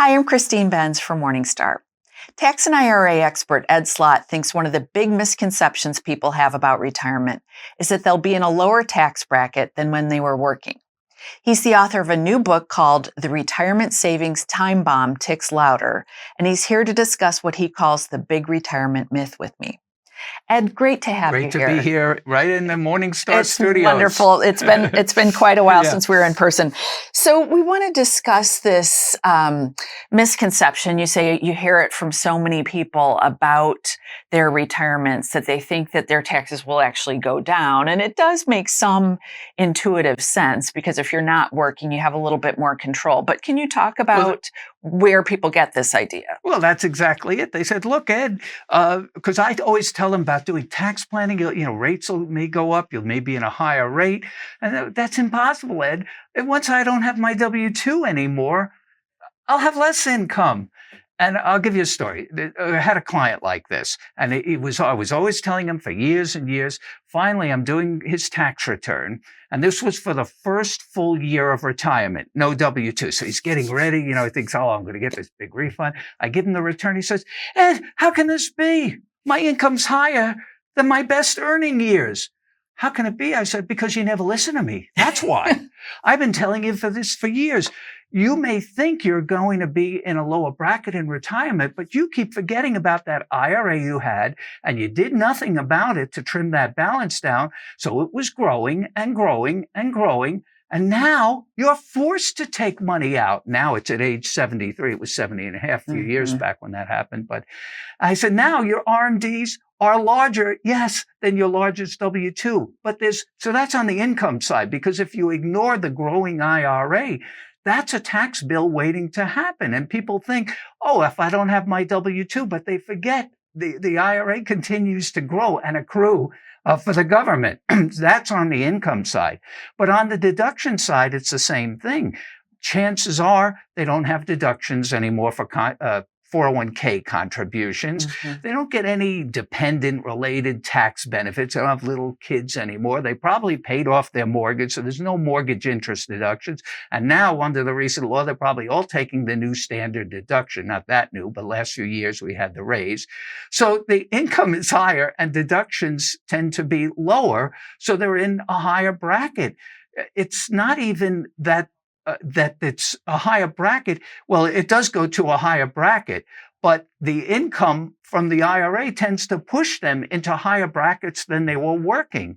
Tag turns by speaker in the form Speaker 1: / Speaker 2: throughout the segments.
Speaker 1: Hi, I'm Christine Benz from Morningstar. Tax and IRA expert Ed Slott thinks one of the big misconceptions people have about retirement is that they'll be in a lower tax bracket than when they were working. He's the author of a new book called The Retirement Savings Time Bomb Ticks Louder, and he's here to discuss what he calls the big retirement myth with me. Ed, great to have you
Speaker 2: Great to
Speaker 1: here.
Speaker 2: be here, right in the Morningstar
Speaker 1: It's
Speaker 2: studios.
Speaker 1: wonderful. It's been quite a while
Speaker 2: Yeah.
Speaker 1: since we were in person. So we want to discuss this misconception. You say you hear it from so many people about their retirements that they think that their taxes will actually go down. And it does make some intuitive sense because if you're not working, you have a little bit more control. But can you talk about where people get this idea?
Speaker 2: Well, that's exactly it. They said, look, Ed, because I always tell them about doing tax planning. Rates may go up. You may be in a higher rate. And that's impossible, Ed. And once I don't have my W-2 anymore, I'll have less income. And I'll give you a story. I had a client like this, and I was always telling him for years and years. Finally, I'm doing his tax return, and this was for the first full year of retirement, no W-2. So he's getting ready. He thinks, oh, I'm going to get this big refund. I give him the return. He says, Ed, how can this be? My income's higher than my best earning years. How can it be? I said, because you never listen to me. That's why. I've been telling you this for years. You may think you're going to be in a lower bracket in retirement, but you keep forgetting about that IRA you had, and you did nothing about it to trim that balance down. So it was growing and growing and growing. And now you're forced to take money out. Now it's at age 73. It was 70 and a half a few years back when that happened. But I said, now your RMDs are larger, yes, than your largest W-2. So that's on the income side, because if you ignore the growing IRA, that's a tax bill waiting to happen. And people think, oh, if I don't have my W-2, but they forget the IRA continues to grow and accrue for the government. That's on the income side. But on the deduction side, it's the same thing. Chances are they don't have deductions anymore for 401k contributions. They don't get any dependent-related tax benefits. They don't have little kids anymore. They probably paid off their mortgage, so there's no mortgage interest deductions. And now, under the recent law, they're probably all taking the new standard deduction. Not that new, but last few years we had the raise. So the income is higher and deductions tend to be lower, so they're in a higher bracket. It's not even that it's a higher bracket. Well, it does go to a higher bracket, but the income from the IRA tends to push them into higher brackets than they were working.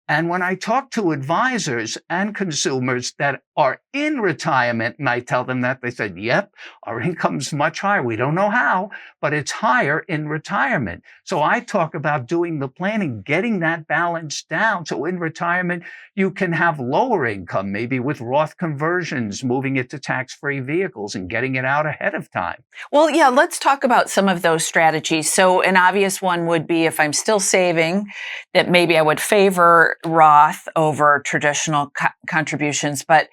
Speaker 2: And when I talk to advisors and consumers that are in retirement, and I tell them that, they said, yep, our income's much higher. We don't know how, but it's higher in retirement. So I talk about doing the planning, getting that balance down. So in retirement, you can have lower income, maybe with Roth conversions, moving it to tax-free vehicles and getting it out ahead of time.
Speaker 1: Well, yeah, let's talk about some of those strategies. So an obvious one would be if I'm still saving, that maybe I would favor Roth over traditional contributions. But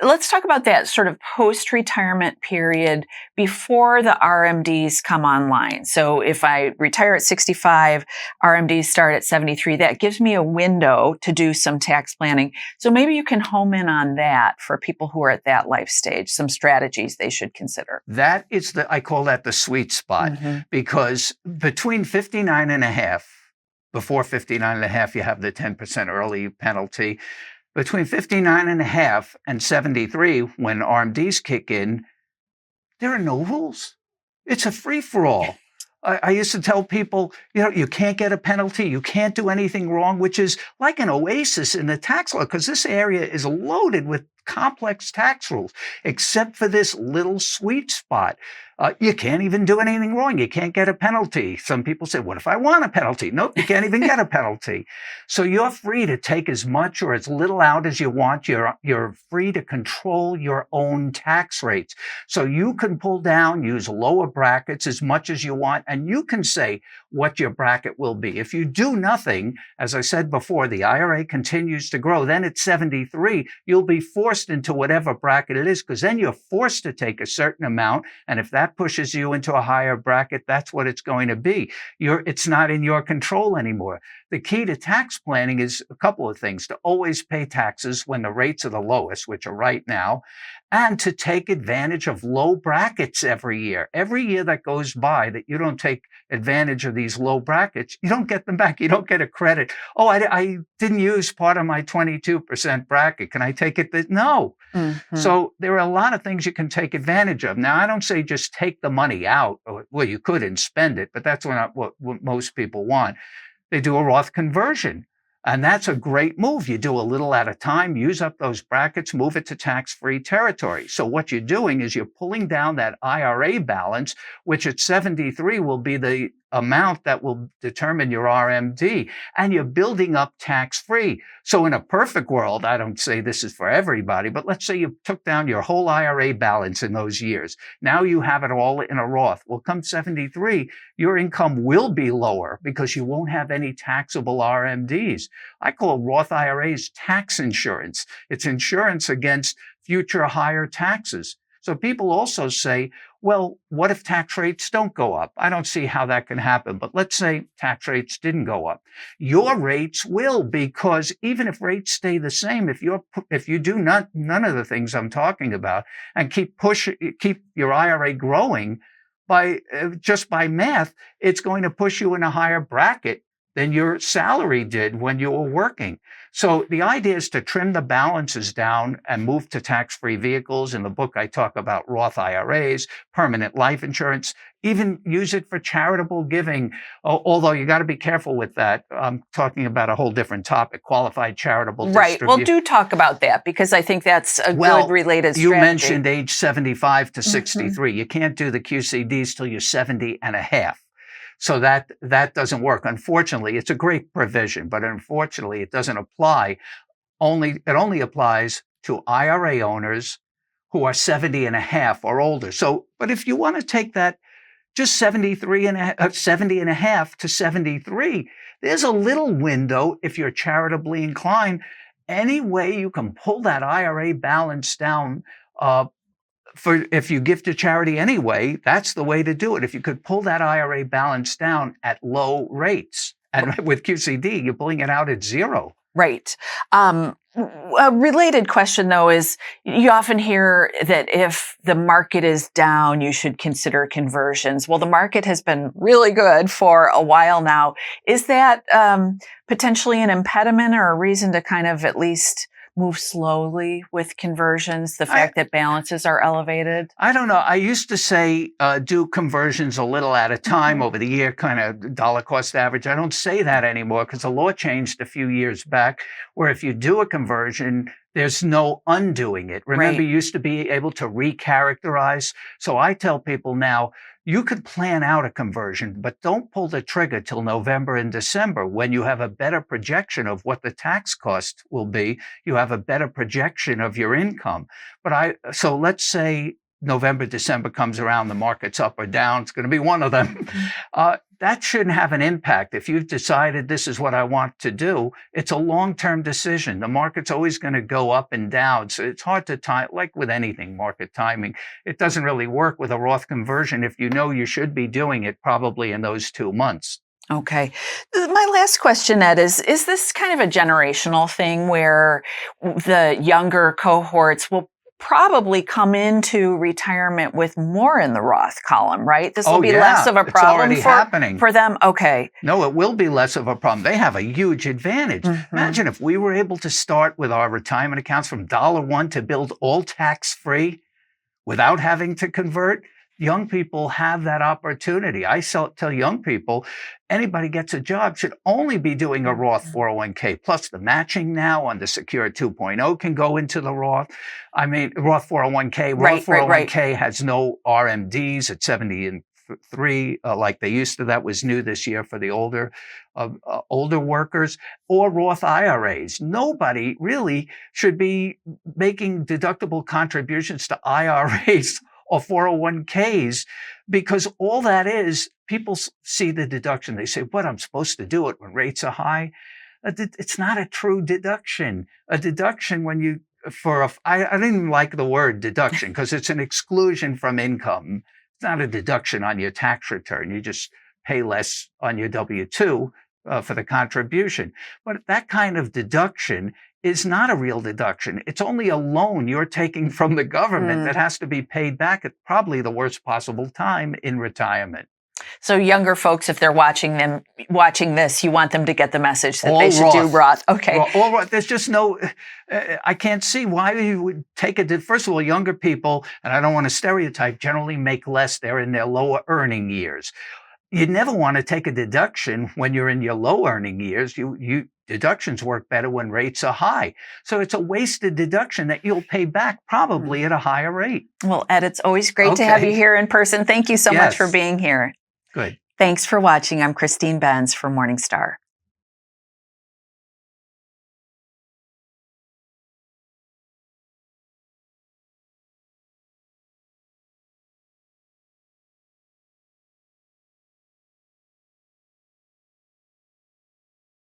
Speaker 1: let's talk about that sort of post-retirement period before the RMDs come online. So if I retire at 65, RMDs start at 73, that gives me a window to do some tax planning. So maybe you can home in on that for people who are at that life stage, some strategies they should consider.
Speaker 2: That is I call that the sweet spot, because between 59 and a half, before 59 and a half, you have the 10% early penalty. Between 59 and a half and 73, when RMDs kick in, there are no rules. It's a free-for-all. I used to tell people, you can't get a penalty, you can't do anything wrong, which is like an oasis in the tax law, because this area is loaded with complex tax rules, except for this little sweet spot. You can't even do anything wrong. You can't get a penalty. Some people say, what if I want a penalty? Nope, you can't even get a penalty. So you're free to take as much or as little out as you want. You're free to control your own tax rates. So you can pull down, use lower brackets as much as you want, and you can say what your bracket will be. If you do nothing, as I said before, the IRA continues to grow. Then at 73, you'll be forced into whatever bracket it is, because then you're forced to take a certain amount. And if that pushes you into a higher bracket, that's what it's going to be. It's not in your control anymore. The key to tax planning is a couple of things: to always pay taxes when the rates are the lowest, which are right now, and to take advantage of low brackets every year. Every year that goes by that you don't take advantage of these low brackets, you don't get them back. You don't get a credit. Oh, I didn't use part of my 22% bracket. Can I take it? No. So there are a lot of things you can take advantage of. Now, I don't say just take the money out. Well, you could and spend it, but that's not what most people want. They do a Roth conversion. And that's a great move. You do a little at a time, use up those brackets, move it to tax-free territory. So what you're doing is you're pulling down that IRA balance, which at 73 will be the amount that will determine your RMD, and you're building up tax-free. So in a perfect world, I don't say this is for everybody, but let's say you took down your whole IRA balance in those years. Now you have it all in a Roth. Well, come 73, your income will be lower because you won't have any taxable RMDs. I call Roth IRAs tax insurance. It's insurance against future higher taxes. So people also say, well, what if tax rates don't go up? I don't see how that can happen, but let's say tax rates didn't go up. Your rates will, because even if rates stay the same, if you do none of the things I'm talking about and keep your IRA growing just by math, it's going to push you in a higher bracket than your salary did when you were working. So the idea is to trim the balances down and move to tax-free vehicles. In the book, I talk about Roth IRAs, permanent life insurance, even use it for charitable giving. Although you got to be careful with that. I'm talking about a whole different topic, qualified charitable distribution.
Speaker 1: Right. Well, do talk about that because I think that's a good related strategy.
Speaker 2: You mentioned age 75 to 63. You can't do the QCDs till you're 70 and a half. So that doesn't work. Unfortunately, it's a great provision, but unfortunately, it doesn't apply. It only applies to IRA owners who are 70 and a half or older. So, but if you want to take that just 70 and a half to 73, there's a little window if you're charitably inclined. Any way you can pull that IRA balance down, if you give to charity anyway, that's the way to do it. If you could pull that IRA balance down at low rates, and with QCD, you're pulling it out at zero.
Speaker 1: Right. A related question, though, is you often hear that if the market is down, you should consider conversions. Well, the market has been really good for a while now. Is that potentially an impediment or a reason to kind of at least move slowly with conversions, the fact that balances are elevated?
Speaker 2: I don't know. I used to say do conversions a little at a time over the year, kind of dollar cost average. I don't say that anymore because the law changed a few years back where if you do a conversion, there's no undoing it. Remember, you used to be able to recharacterize. So I tell people now, you could plan out a conversion, but don't pull the trigger till November and December when you have a better projection of what the tax cost will be. You have a better projection of your income. So let's say November, December comes around, the market's up or down. It's going to be one of them. That shouldn't have an impact. If you've decided this is what I want to do, it's a long-term decision. The market's always going to go up and down. So it's hard to time, like with anything, market timing. It doesn't really work with a Roth conversion if you know you should be doing it probably in those 2 months.
Speaker 1: Okay. My last question, Ed, is this kind of a generational thing where the younger cohorts will probably come into retirement with more in the Roth column, right? This will be less of a problem for them. Okay.
Speaker 2: No, it will be less of a problem. They have a huge advantage. Imagine if we were able to start with our retirement accounts from $1 to build all tax-free without having to convert. Young people have that opportunity. I tell young people, anybody gets a job should only be doing a Roth 401k. Plus the matching now on the Secure 2.0 can go into the Roth. I mean, Roth 401k. Roth 401k has no RMDs at 73, like they used to. That was new this year for the older workers, or Roth IRAs. Nobody really should be making deductible contributions to IRAs or 401ks, because all that is, people see the deduction. They say, what, I'm supposed to do it when rates are high? It's not a true deduction. A deduction I didn't like the word deduction because it's an exclusion from income. It's not a deduction on your tax return. You just pay less on your W-2 for the contribution. But that kind of deduction is not a real deduction. It's only a loan you're taking from the government that has to be paid back at probably the worst possible time in retirement.
Speaker 1: So younger folks, if they're watching this, you want them to get the message that they
Speaker 2: All
Speaker 1: should do Roth. Okay.
Speaker 2: All Roth. There's just no, I can't see why you would take it. First of all, younger people, and I don't want to stereotype, generally make less. They're in their lower earning years. You never want to take a deduction when you're in your low earning years. Deductions work better when rates are high. So it's a wasted deduction that you'll pay back probably at a higher rate.
Speaker 1: Well, Ed, it's always great to have you here in person. Thank you so much for being here.
Speaker 2: Good.
Speaker 1: Thanks for watching. I'm Christine Benz for Morningstar.